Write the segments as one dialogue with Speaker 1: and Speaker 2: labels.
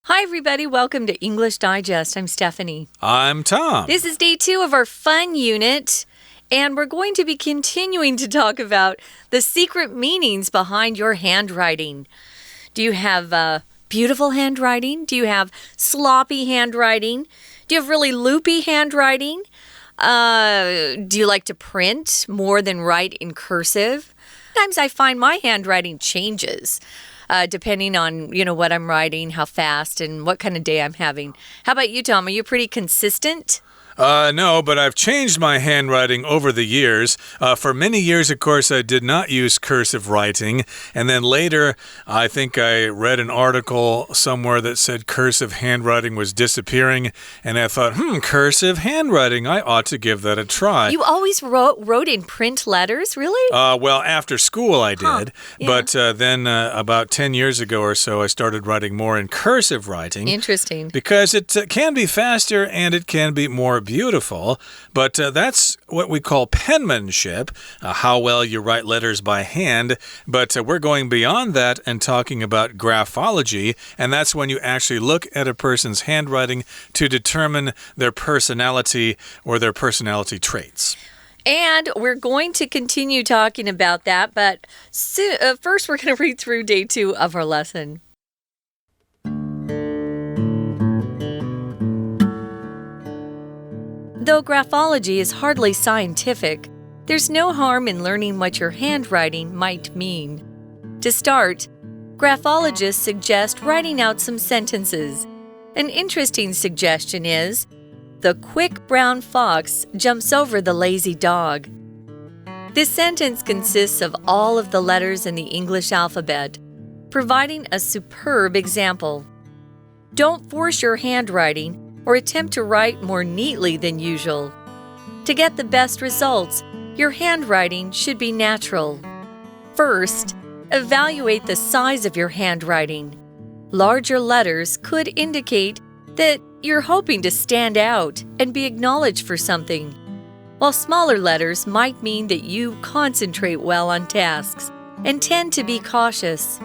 Speaker 1: Hi, everybody. Welcome to English Digest. I'm Stephanie.
Speaker 2: I'm Tom.
Speaker 1: This is day 2 of our fun unit, and we're going to be continuing to talk about the secret meanings behind your handwriting. Do you have beautiful handwriting? Do you have sloppy handwriting? Do you have really loopy handwriting? Do you like to print more than write in cursive? Sometimes I find my handwriting changes.Depending on, what I'm writing, how fast, and what kind of day I'm having. How about you, Tom? Are you pretty consistent?
Speaker 2: No, but I've changed my handwriting over the years. For many years, of course, I did not use cursive writing. And then later, I think I read an article somewhere that said cursive handwriting was disappearing. And I thought, cursive handwriting, I ought to give that a try.
Speaker 1: You always wrote in print letters, really?
Speaker 2: Well, after school I did.
Speaker 1: Yeah.
Speaker 2: But then about 10 years ago or so, I started writing more in cursive writing.
Speaker 1: Interesting.
Speaker 2: Because it can be faster and it can be more beautiful, but that's what we call penmanship, how well you write letters by hand. But we're going beyond that and talking about graphology, and that's when you actually look at a person's handwriting to determine their personality or their personality traits.
Speaker 1: And we're going to continue talking about that, but first we're going to read through day 2 of our lesson.Though graphology is hardly scientific, there's no harm in learning what your handwriting might mean. To start, graphologists suggest writing out some sentences. An interesting suggestion is, "The quick brown fox jumps over the lazy dog." This sentence consists of all of the letters in the English alphabet, providing a superb example. Don't force your handwriting or attempt to write more neatly than usual. To get the best results, your handwriting should be natural. First, evaluate the size of your handwriting. Larger letters could indicate that you're hoping to stand out and be acknowledged for something, while smaller letters might mean that you concentrate well on tasks and tend to be cautious.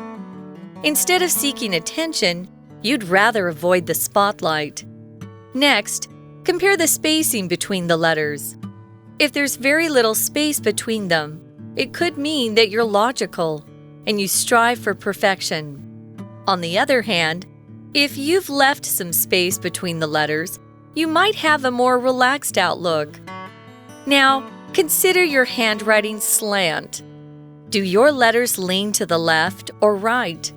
Speaker 1: Instead of seeking attention, you'd rather avoid the spotlight.Next, compare the spacing between the letters. If there's very little space between them, it could mean that you're logical and you strive for perfection. On the other hand, if you've left some space between the letters, you might have a more relaxed outlook. Now, consider your handwriting slant. Do your letters lean to the left or right?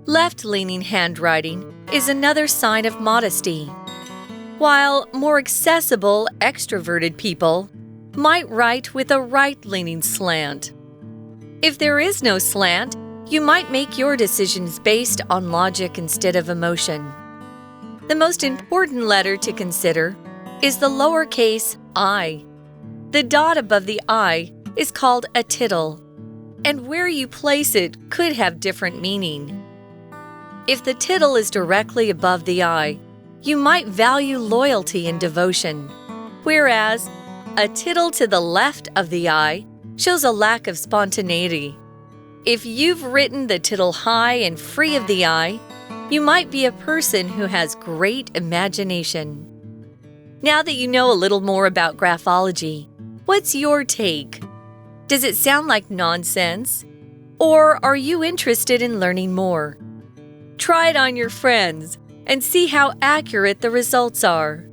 Speaker 1: Left-leaning handwriting is another sign of modesty.While more accessible, extroverted people might write with a right-leaning slant. If there is no slant, you might make your decisions based on logic instead of emotion. The most important letter to consider is the lowercase I. The dot above the I is called a tittle, and where you place it could have different meaning. If the tittle is directly above the I,you might value loyalty and devotion, whereas a tittle to the left of the I shows a lack of spontaneity. If you've written the tittle high and free of the I, you might be a person who has great imagination. Now that you know a little more about graphology, what's your take? Does it sound like nonsense? Or are you interested in learning more? Try it on your friends.And see how accurate the results are.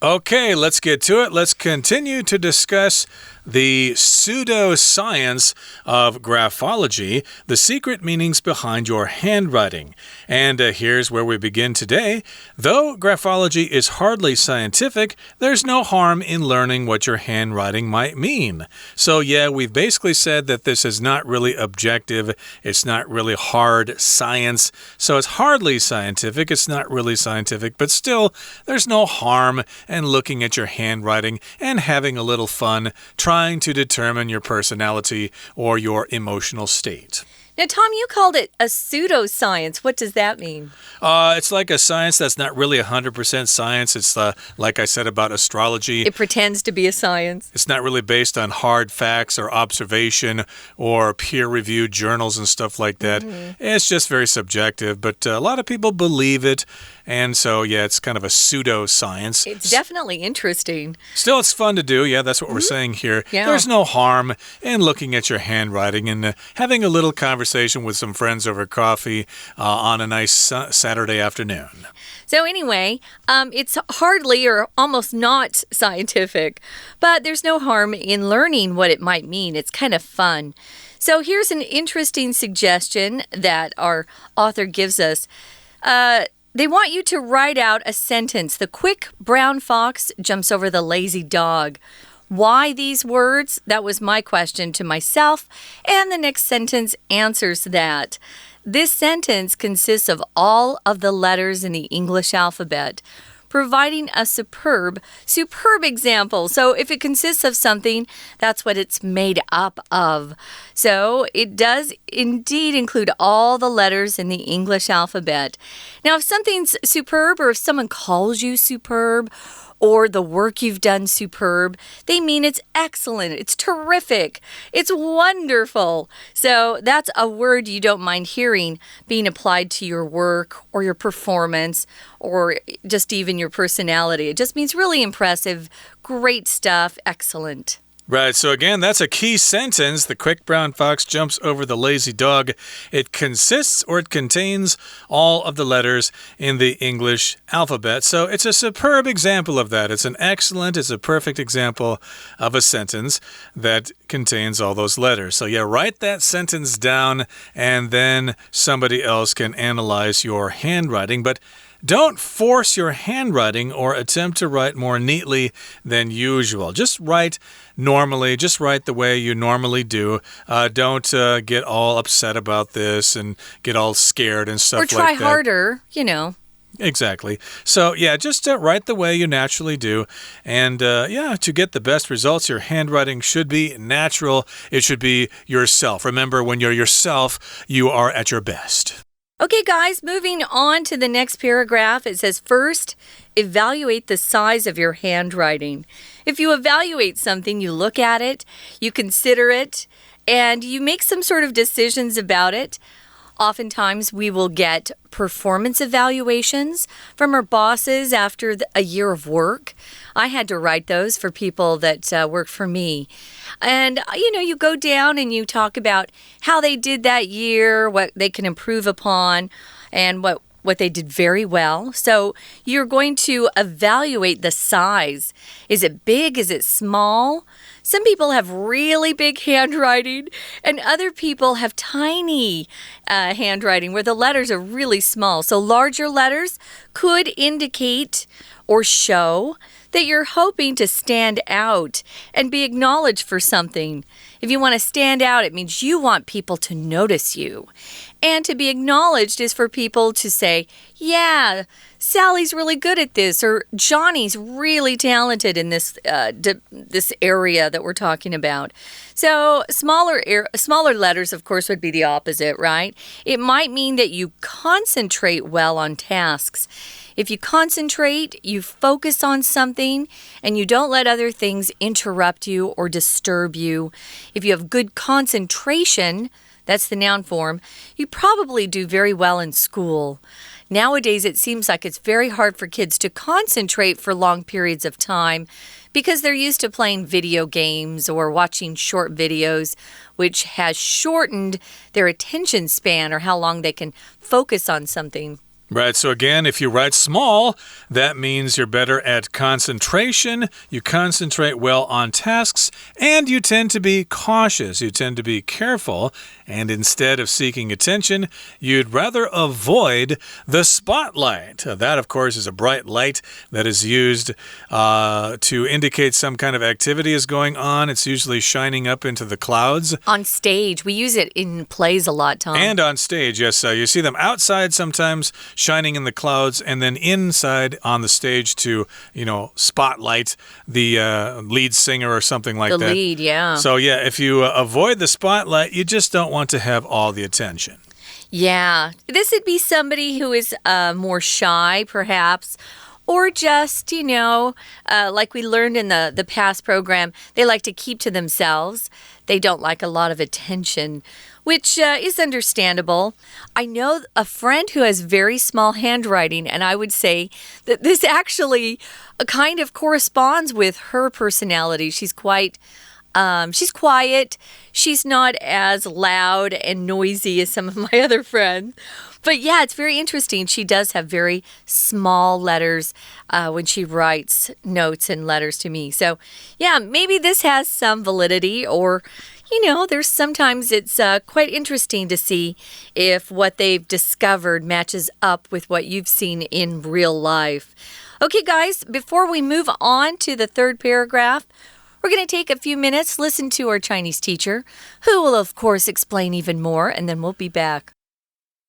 Speaker 2: Okay, let's get to it. Let's continue to discuss the pseudoscience of graphology, the secret meanings behind your handwriting. And here's where we begin today. Though graphology is hardly scientific, there's no harm in learning what your handwriting might mean. So yeah, we've basically said that this is not really objective. It's not really hard science. So it's hardly scientific. It's not really scientific, but still, there's no harm in looking at your handwriting and having a little fun trying to determine your personality or your emotional state.
Speaker 1: Now, Tom, you called it a pseudoscience. What does that mean?
Speaker 2: It's like a science that's not really 100% science. It's like I said about astrology.
Speaker 1: It pretends to be a science.
Speaker 2: It's not really based on hard facts or observation or peer-reviewed journals and stuff like that. It's just very subjective, but a lot of people believe it. And so, yeah, it's kind of a pseudoscience.
Speaker 1: It's definitely interesting.
Speaker 2: Still, it's fun to do. Yeah, that's what we're saying here.
Speaker 1: Yeah.
Speaker 2: There's no harm in looking at your handwriting and having a little conversation with some friends over coffee on a nice Saturday afternoon.
Speaker 1: So anyway, it's hardly or almost not scientific, but there's no harm in learning what it might mean. It's kind of fun. So here's an interesting suggestion that our author gives us. They want you to write out a sentence. The quick brown fox jumps over the lazy dog. Why these words? That was my question to myself, and the next sentence answers that. This sentence consists of all of the letters in the English alphabet, providing a superb example. So if it consists of something, that's what it's made up of. So it does indeed include all the letters in the English alphabet. Now, if something's superb, or if someone calls you superb, or the work you've done superb, they mean it's excellent, it's terrific, it's wonderful. So that's a word you don't mind hearing being applied to your work or your performance or just even your personality. It just means really impressive, great stuff, excellent.
Speaker 2: Right, so again, that's a key sentence. The quick brown fox jumps over the lazy dog. It consists or it contains all of the letters in the English alphabet. So it's a superb example of that. It's a perfect example of a sentence that contains all those letters. So yeah, write that sentence down and then somebody else can analyze your handwriting. But don't force your handwriting or attempt to write more neatly than usual. Just write normally. Just write the way you normally do. Don't get all upset about this and get all scared and stuff like that.
Speaker 1: Or try harder, you know.
Speaker 2: Exactly. So, yeah, just write the way you naturally do. And, to get the best results, your handwriting should be natural. It should be yourself. Remember, when you're yourself, you are at your best.
Speaker 1: Okay, guys, moving on to the next paragraph. It says, first, evaluate the size of your handwriting. If you evaluate something, you look at it, you consider it, and you make some sort of decisions about it. Oftentimes, we will get performance evaluations from our bosses after a year of work. I had to write those for people that work for me. And, you go down and you talk about how they did that year, what they can improve upon, and what they did very well. So you're going to evaluate the size. Is it big? Is it small? Some people have really big handwriting, and other people have tiny handwriting where the letters are really small. So larger letters could indicate or show that you're hoping to stand out and be acknowledged for something. If you want to stand out, it means you want people to notice you. And to be acknowledged is for people to say, yeah, Sally's really good at this, or Johnny's really talented in this area that we're talking about. So smaller letters, of course, would be the opposite, right? It might mean that you concentrate well on tasks. If you concentrate, you focus on something, and you don't let other things interrupt you or disturb you. If you have good concentration, that's the noun form, you probably do very well in school. Nowadays, it seems like it's very hard for kids to concentrate for long periods of time because they're used to playing video games or watching short videos, which has shortened their attention span or how long they can focus on something.
Speaker 2: Right, so again, if you write small, that means you're better at concentration, you concentrate well on tasks, and you tend to be cautious, you tend to be careful, and instead of seeking attention, you'd rather avoid the spotlight. That, of course, is a bright light that is used to indicate some kind of activity is going on. It's usually shining up into the clouds.
Speaker 1: On stage. We use it in plays a lot, Tom.
Speaker 2: And on stage, yes. You see them outside sometimes shining in the clouds, and then inside on the stage to, spotlight the lead singer or something like that.
Speaker 1: The lead, yeah.
Speaker 2: So, yeah, if you avoid the spotlight, you just don't want to have all the attention.
Speaker 1: Yeah, this would be somebody who is more shy, perhaps, or just, like we learned in the past program, they like to keep to themselves. They don't like a lot of attention, which is understandable. I know a friend who has very small handwriting, and I would say that this actually kind of corresponds with her personality. She's quiet. She's not as loud and noisy as some of my other friends. But yeah, it's very interesting. She does have very small letters when she writes notes and letters to me. So yeah, maybe this has some validity, or there's sometimes it's quite interesting to see if what they've discovered matches up with what you've seen in real life. Okay, guys, before we move on to the third paragraph, we're going to take a few minutes, listen to our Chinese teacher, who will, of course, explain even more, and then we'll be back.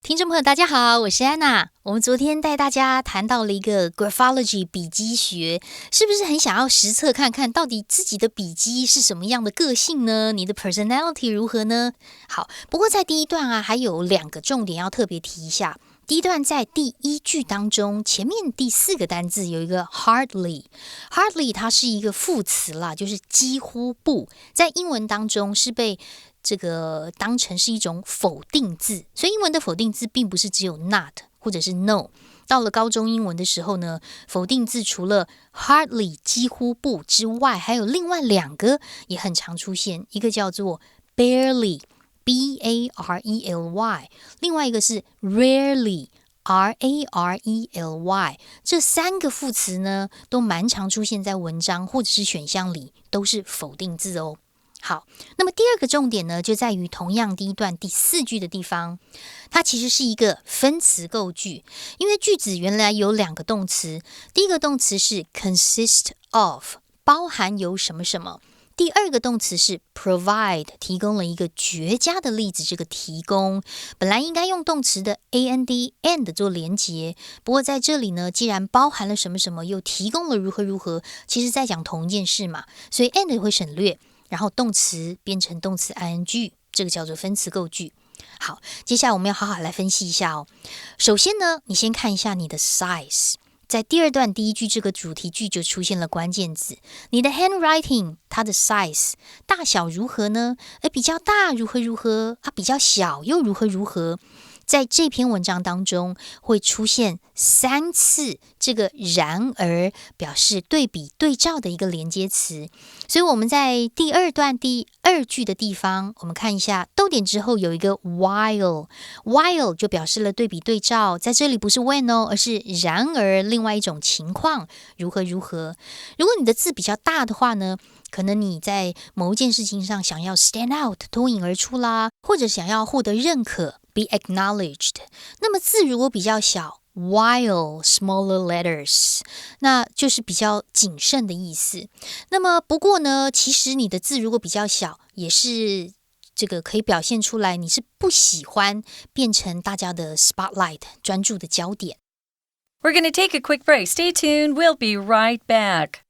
Speaker 3: 听众朋友大家好，我是安娜。我们昨天带大家谈到了一个 graphology 笔迹学，是不是很想要实测看看到底自己的笔迹是什么样的个性呢？你的 personality 如何呢？好，不过在第一段还有2个重点要特别提一下。第一段在第1句当中，前面第4个单字有一个 hardly 它是一个副词啦，就是几乎不，在英文当中是被这个当成是一种否定字，所以英文的否定字并不是只有 not 或者是 no。到了高中英文的时候呢，否定字除了 hardly 几乎不之外，还有另外2个也很常出现，一个叫做 barely B-A-R-E-L-Y， 另外一个是 rarely R-A-R-E-L-Y， 这3个副词呢都蛮常出现在文章或者是选项里，都是否定字哦。好，那么第2个重点呢，就在于同样第一段第4句的地方，它其实是一个分词构句，因为句子原来有2个动词，第一个动词是 consist of， 包含有什么什么，第2个动词是 provide， 提供了一个绝佳的例子，这个提供本来应该用动词的 and 做连结，不过在这里呢，既然包含了什么什么，又提供了如何如何，其实在讲同一件事嘛，所以 and 会省略，然后动词变成动词 ing， 这个叫做分词构句。好，接下来我们要好好来分析一下哦。首先呢，你先看一下你的 size， 在第2段第1句这个主题句就出现了关键字，你的 handwriting 它的 size 大小如何呢？比较大如何如何比较小又如何如何？在这篇文章当中会出现3次这个然而表示对比对照的一个连接词，所以我们在第2段第2句的地方，我们看一下逗点之后有一个 while 就表示了对比对照，在这里不是 when 而是然而另外一种情况如何如何。如果你的字比较大的话呢，可能你在某一件事情上想要 stand out 脱颖而出啦，或者想要获得认可 be acknowledged， 那么字如果比较小 while smaller letters， 那就是比较谨慎的意思。那么不过呢，其实你的字如果比较小，也是这个可以表现出来你是不喜欢变成大家的 spotlight 专注的焦点。
Speaker 1: We're going to take a quick break. Stay tuned. We'll be right back.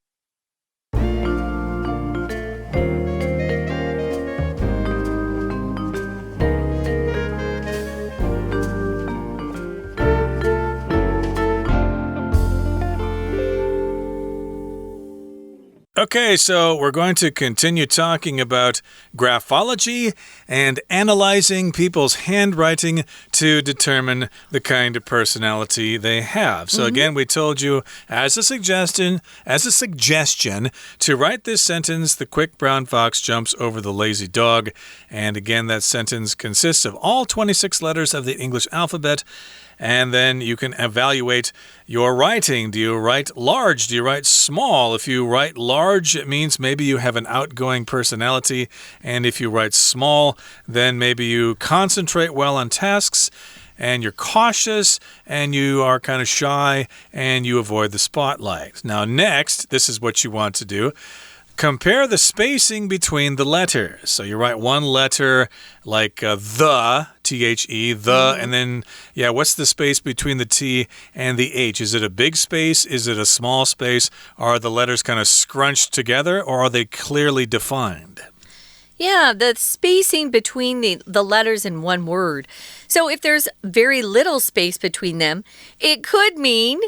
Speaker 2: Okay, so we're going to continue talking about graphology and analyzing people's handwriting to determine the kind of personality they have. So again, we told you as a suggestion to write this sentence, the quick brown fox jumps over the lazy dog. And again, that sentence consists of all 26 letters of the English alphabet. And then you can evaluate your writing. Do you write large? Do you write small? If you write large, it means maybe you have an outgoing personality. And if you write small, then maybe you concentrate well on tasks and you're cautious and you are kind of shy and you avoid the spotlight. Now, next, this is what you want to do. Compare the spacing between the letters. So you write one letter like the, T-H-E, the, and then, yeah, what's the space between the T and the H? Is it a big space? Is it a small space? Are the letters kind of scrunched together, or are they clearly defined?
Speaker 1: Yeah, the spacing between the letters in one word. So if there's very little space between them, it could mean,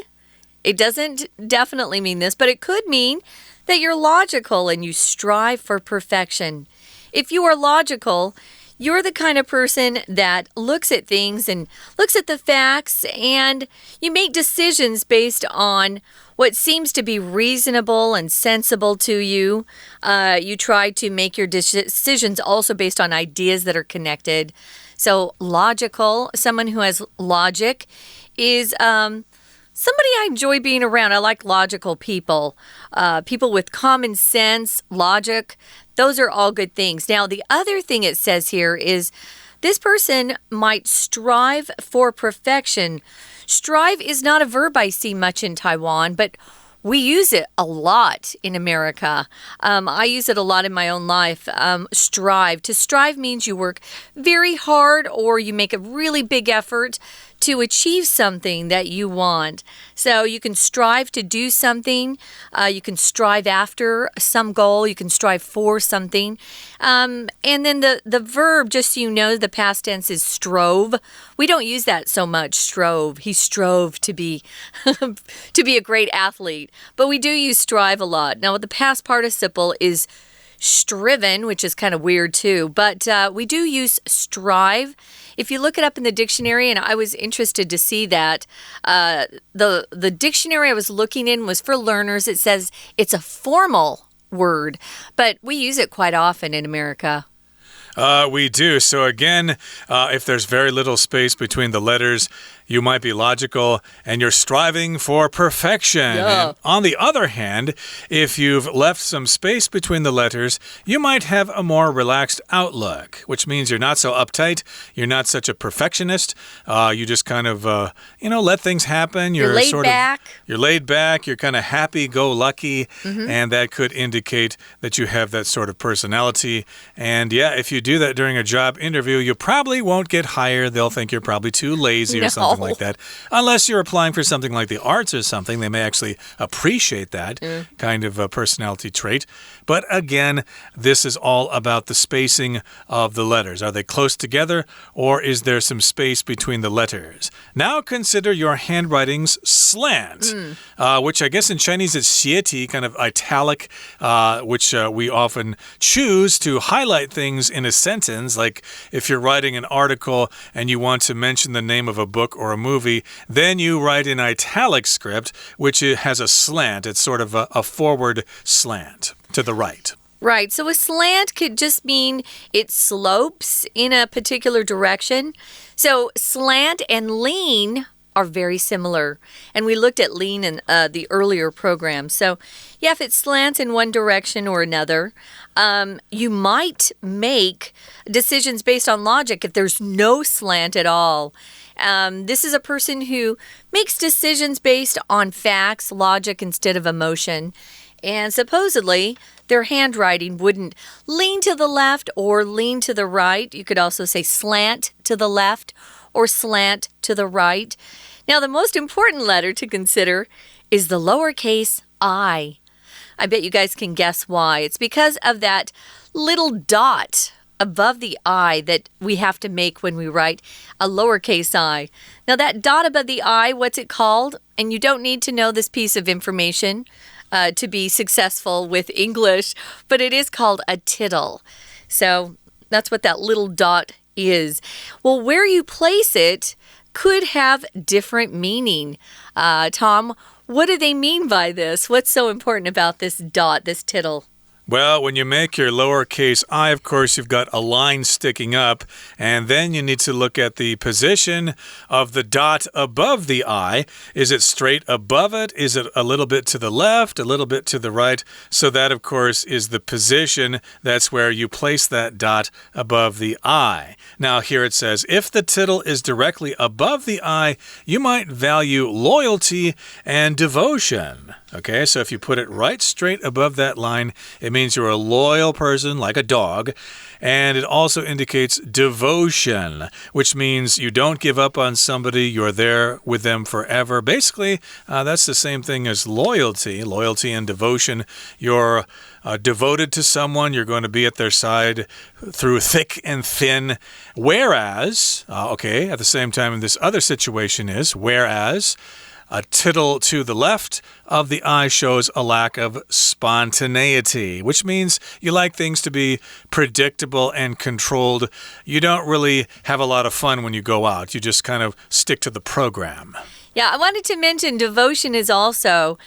Speaker 1: it doesn't definitely mean this, but it could mean that you're logical and you strive for perfection. If you are logical, you're the kind of person that looks at things and looks at the facts, and you make decisions based on what seems to be reasonable and sensible to you. You try to make your decisions also based on ideas that are connected. So logical, someone who has logic is somebody I enjoy being around. I like logical people. People with common sense, logic, those are all good things. Now, the other thing it says here is this person might strive for perfection. Strive is not a verb I see much in Taiwan, but we use it a lot in America. I use it a lot in my own life. Strive. To strive means you work very hard or you make a really big effort to achieve something that you want. So you can strive to do something. You can strive after some goal. You can strive for something. And then the verb, just so you know, the past tense is strove. We don't use that so much, strove. He strove to be to be a great athlete. But we do use strive a lot. Now, the past participle is striven, which is kind of weird too. But we do use strive. If you look it up in the dictionary, and I was interested to see that, the dictionary I was looking in was for learners. It says it's a formal word, but we use it quite often in America.
Speaker 2: We do. So again, if there's very little space between the letters, you might be logical and you're striving for perfection.
Speaker 1: Yeah.
Speaker 2: On the other hand, if you've left some space between the letters, you might have a more relaxed outlook, which means you're not so uptight, you're not such a perfectionist. You just kind of, let things happen.
Speaker 1: You're laid back.
Speaker 2: You're laid back. You're kind of happy-go-lucky, and that could indicate that you have that sort of personality. And yeah, if you do that during a job interview, you probably won't get hired. They'll think you're probably too lazy or something like that. Unless you're applying for something like the arts or something, they may actually appreciate that kind of a personality trait. But again, this is all about the spacing of the letters. Are they close together, or is there some space between the letters? Now consider your handwriting's slant, which I guess in Chinese is 斜体, kind of italic, which we often choose to highlight things in a sentence. Like if you're writing an article and you want to mention the name of a book or a movie, then you write in italic script, which has a slant. It's sort of a forward slant to the right.
Speaker 1: Right. So a slant could just mean it slopes in a particular direction. So slant and lean are very similar. And we looked at lean in the earlier program. So yeah, if it slants in one direction or another, you might make decisions based on logic if there's no slant at all. This is a person who makes decisions based on facts, logic, instead of emotion. And supposedly, their handwriting wouldn't lean to the left or lean to the right. You could also say slant to the left or slant to the right. Now, the most important letter to consider is the lowercase I. I bet you guys can guess why. It's because of that little dot above the I that we have to make when we write a lowercase I. Now, that dot above the I, what's it called? And you don't need to know this piece of information to be successful with English, but it is called a tittle. So that's what that little dot is. Well, where you place it could have different meaning. Tom, what do they mean by this? What's so important about this dot, this tittle?
Speaker 2: Well, when you make your lowercase I, of course, you've got a line sticking up, and then you need to look at the position of the dot above the I. Is it straight above it? Is it a little bit to the left, a little bit to the right? So that, of course, is the position. That's where you place that dot above the I. Now, here it says, if the tittle is directly above the I, you might value loyalty and devotion. Okay, so if you put it right straight above that line, it means means you're a loyal person like a dog. And it also indicates devotion, which means you don't give up on somebody. You're there with them forever. Basically, that's the same thing as loyalty. Loyalty and devotion. You're devoted to someone. You're going to be at their side through thick and thin. Whereas, at the same time, this other situation is, whereas a tittle to the left of the I shows a lack of spontaneity, which means you like things to be predictable and controlled. You don't really have a lot of fun when you go out. You just kind of stick to the program.
Speaker 1: Yeah, I wanted to mention devotion is also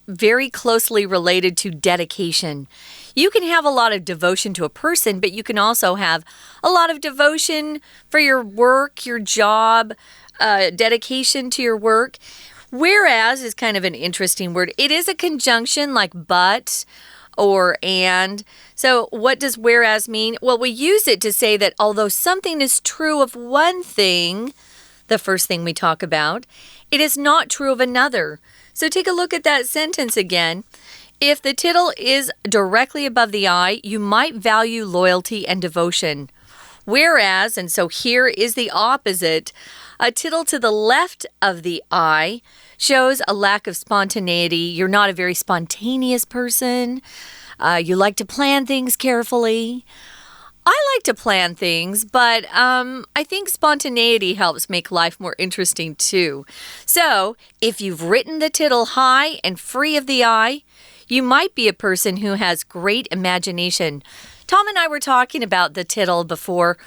Speaker 1: very closely related to dedication. You can have a lot of devotion to a person, but you can also have a lot of devotion for your work, your job, dedication to your work. Whereas is kind of an interesting word. It is a conjunction like but or and. So what does whereas mean? Well, we use it to say that although something is true of one thing, the first thing we talk about, it is not true of another. So take a look at that sentence again. If the tittle is directly above the I, you might value loyalty and devotion. Whereas, and so here is the opposite, a tittle to the left of the I shows a lack of spontaneity. You're not a very spontaneous person. You like to plan things carefully. I like to plan things, but I think spontaneity helps make life more interesting too. So, if you've written the tittle high and free of the I, you might be a person who has great imagination. Tom and I were talking about the tittle before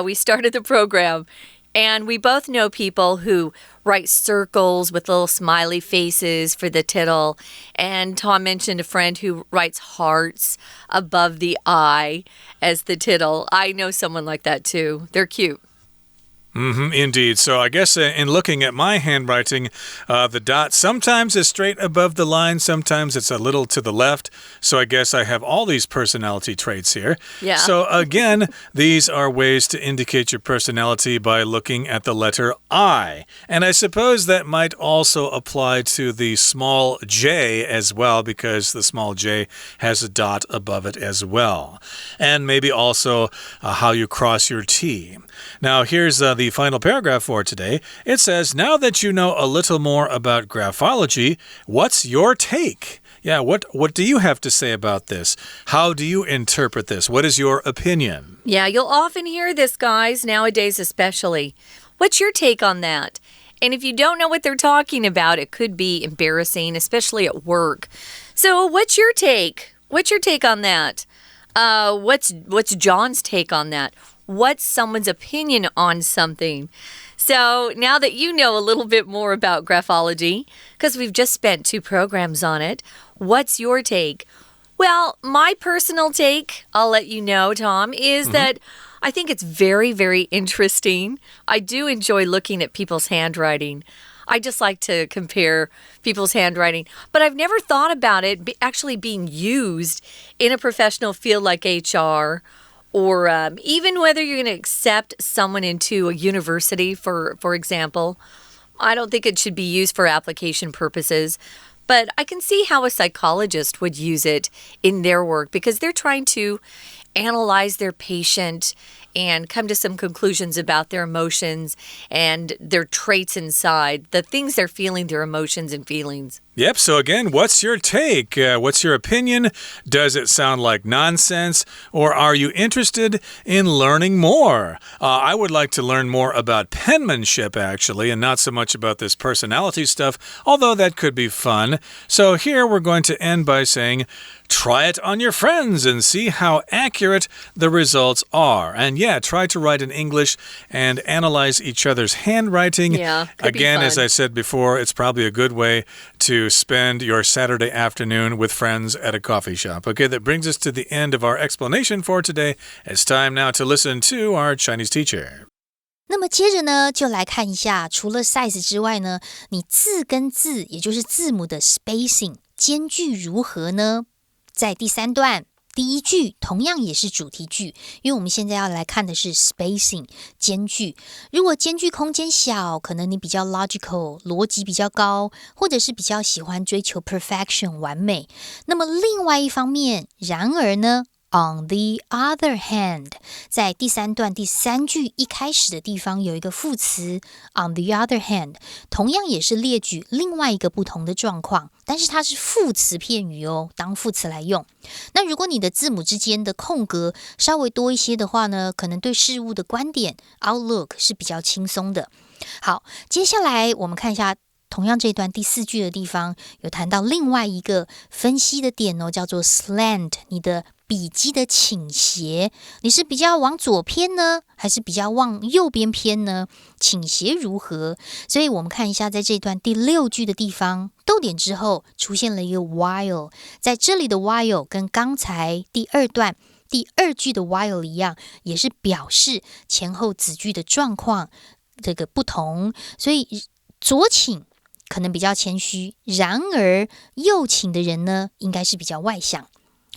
Speaker 1: we started the program. And we both know people who write circles with little smiley faces for the tittle. And Tom mentioned a friend who writes hearts above the I as the tittle. I know someone like that too. They're cute.
Speaker 2: Indeed. So I guess in looking at my handwriting, the dot sometimes is straight above the line. Sometimes it's a little to the left. So I guess I have all these personality traits here.
Speaker 1: Yeah.
Speaker 2: So again, these are ways to indicate your personality by looking at the letter I. And I suppose that might also apply to the small j as well, because the small j has a dot above it as well. And maybe also how you cross your T. Now, here's the final paragraph for today. It says, now that you know a little more about graphology, what's your take? Yeah, what do you have to say about this? How do you interpret this? What is your opinion?
Speaker 1: Yeah, you'll often hear this, guys, nowadays especially. What's your take on that? And if you don't know what they're talking about, it could be embarrassing, especially at work. So what's your take? What's your take on that? What's John's take on that? What's someone's opinion on something? So now that you know a little bit more about graphology, because we've just spent 2 programs on it, what's your take? Well, my personal take, I'll let you know, Tom, is that I think it's very, very interesting. I do enjoy looking at people's handwriting. I just like to compare people's handwriting. But I've never thought about it actually being used in a professional field like HR, or even whether you're going to accept someone into a university, for example. I don't think it should be used for application purposes. But I can see how a psychologist would use it in their work because they're trying to analyze their patient and come to some conclusions about their emotions and their traits inside, the things they're feeling, their emotions and feelings.
Speaker 2: Yep, so again, what's your take? What's your opinion? Does it sound like nonsense? Or are you interested in learning more? I would like to learn more about penmanship, actually, and not so much about this personality stuff, although that could be fun. So here we're going to end by saying, try it on your friends and see how accurate the results are. And yeah, try to write in English and analyze each other's handwriting.
Speaker 1: Yeah,
Speaker 2: again, as I said before, it's probably a good way to spend your Saturday afternoon with friends at a coffee shop. Okay, that brings us to the end of our explanation for today. It's time now to listen to our Chinese teacher.
Speaker 3: 那么接着呢，就来看一下，除了 size 之外呢，你字跟字，也就是字母的 spacing 间距如何呢？在第3段第一句同样也是主题句，因为我们现在要来看的是 spacing 间距。如果间距空间小，可能你比较 logical 逻辑比较高，或者是比较喜欢追求 perfection 完美。那么另外一方面，然而呢On the other hand， 在第三段第三句一开始的地方有一个副词 on the other hand， 同样也是列举另外一个不同的状况，但是它是副词片语哦，当副词来用。那如果你的字母之间的空格稍微多一些的话呢，可能对事物的观点 outlook 是比较轻松的。好，接下来我们看一下同样这一段第四句的地方有谈到另外一个分析的点哦，叫做 slant， 你的笔记的倾斜，你是比较往左偏呢，还是比较往右边偏呢？倾斜如何？所以我们看一下，在这段第六句的地方，逗点之后出现了一个 while， 在这里的 while 跟刚才第二段第二句的 while 一样，也是表示前后子句的状况这个不同，所以左倾可能比较谦虚，然而右倾的人呢，应该是比较外向。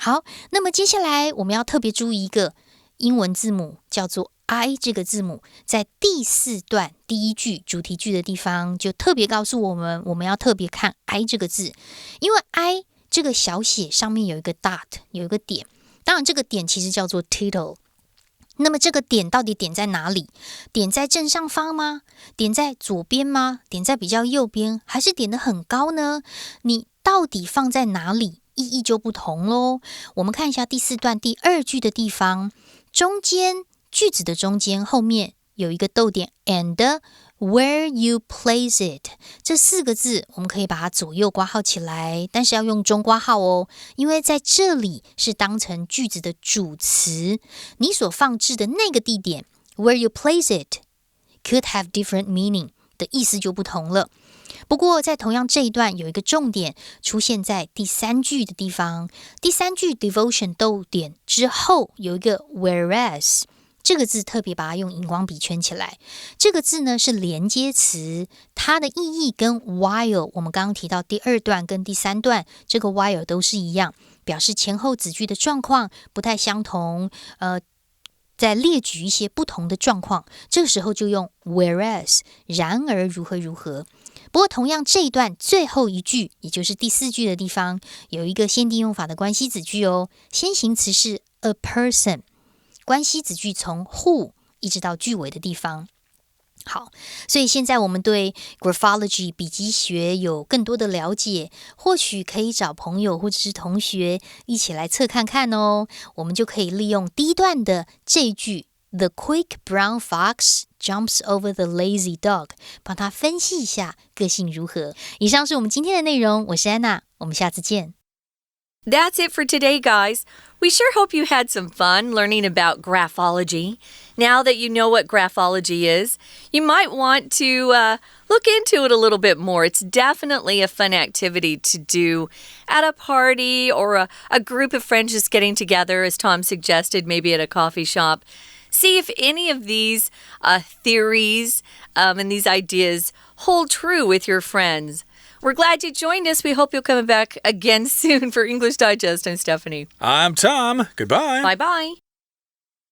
Speaker 3: 好，那么接下来我们要特别注意一个英文字母，叫做 I 这个字母，在第四段第一句主题句的地方就特别告诉我们，我们要特别看 I 这个字，因为 I 这个小写上面有一个 dot， 有一个点，当然这个点其实叫做 title。那么这个点到底点在哪里？点在正上方吗？点在左边吗？点在比较右边？还是点得很高呢？你到底放在哪里？意义就不同咯。我们看一下第四段第二句的地方，中间句子的中间后面有一个逗点 and where you place it， 这四个字我们可以把它左右括号起来，但是要用中括号哦，因为在这里是当成句子的主词，你所放置的那个地点 where you place it could have different meaning 的意思就不同了。不过在同样这一段有一个重点出现在第三句的地方，第三句 devotion 逗点之后有一个 whereas， 这个字特别把它用荧光笔圈起来，这个字呢是连接词，它的意义跟 while 我们刚刚提到第二段跟第三段这个 while 都是一样，表示前后子句的状况不太相同，再列举一些不同的状况，这个时候就用 whereas， 然而如何如何。不过同样这一段最后一句，也就是第四句的地方，有一个限定用法的关系子句哦，先行词是 a person， 关系子句从 who 一直到句尾的地方。好，所以现在我们对 graphology 笔迹学有更多的了解，或许可以找朋友或者是同学一起来测看看哦。我们就可以利用第一段的这一句 The quick brown fox jumps over the lazy dog， 帮他分析一下个性如何。以上是我们今天的内容，我是安娜，我们下次见。
Speaker 1: That's it for today, guys. We sure hope you had some fun learning about graphology. Now that you know what graphology is, you might want to look into it a little bit more. It's definitely a fun activity to do at a party or a group of friends just getting together, as Tom suggested, maybe at a coffee shop. See if any of these theories and these ideas hold true with your friends. We're glad you joined us. We hope you'll come back again soon for English Digest. I'm Stephanie.
Speaker 2: I'm Tom. Goodbye.
Speaker 1: Bye-bye.